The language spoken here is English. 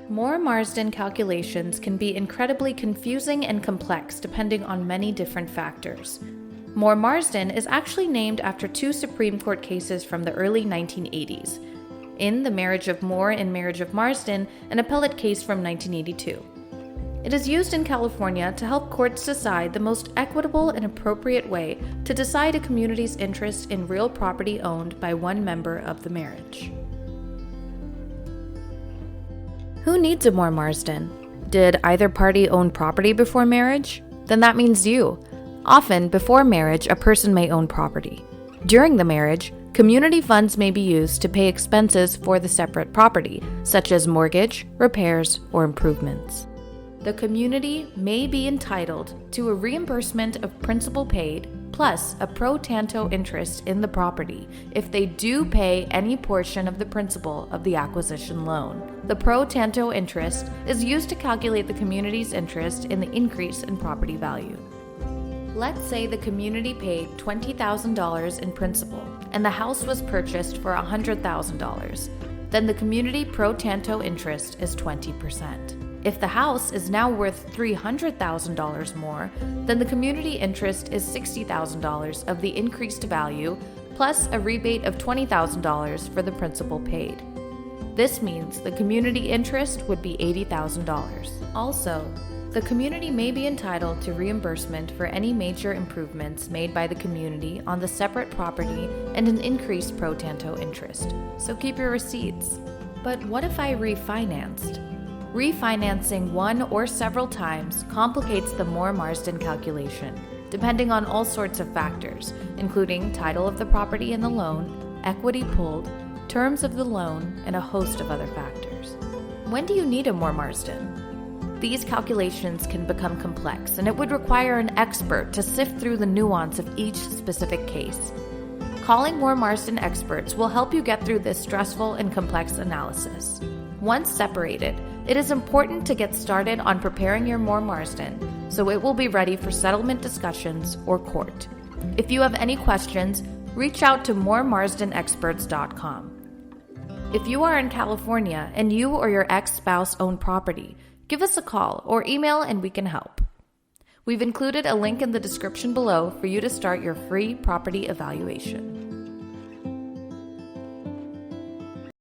Moore-Marsden calculations can be incredibly confusing and complex depending on many different factors. Moore-Marsden is actually named after two Supreme Court cases from the early 1980s. In the Marriage of Moore and Marriage of Marsden, an appellate case from 1982. It is used in California to help courts decide the most equitable and appropriate way to decide a community's interest in real property owned by one member of the marriage. Who needs a Moore-Marsden? Did either party own property before marriage? Then that means you. Often, before marriage, a person may own property. During the marriage, community funds may be used to pay expenses for the separate property, such as mortgage, repairs, or improvements. The community may be entitled to a reimbursement of principal paid plus a pro tanto interest in the property if they do pay any portion of the principal of the acquisition loan. The pro tanto interest is used to calculate the community's interest in the increase in property value. Let's say the community paid $20,000 in principal and the house was purchased for $100,000. Then the community pro tanto interest is 20%. If the house is now worth $300,000 more, then the community interest is $60,000 of the increased value, plus a rebate of $20,000 for the principal paid. This means the community interest would be $80,000. Also, the community may be entitled to reimbursement for any major improvements made by the community on the separate property and an increased pro tanto interest. So keep your receipts. But what if I refinanced? Refinancing one or several times complicates the Moore-Marsden calculation, depending on all sorts of factors, including title of the property in the loan, equity pulled, terms of the loan, and a host of other factors. When do you need a Moore-Marsden? These calculations can become complex, and it would require an expert to sift through the nuance of each specific case. Calling Moore-Marsden experts will help you get through this stressful and complex analysis. Once separated, it is important to get started on preparing your Moore-Marsden so it will be ready for settlement discussions or court. If you have any questions, reach out to mooremarsdenexperts.com. If you are in California and you or your ex-spouse own property, give us a call or email and we can help. We've included a link in the description below for you to start your free property evaluation.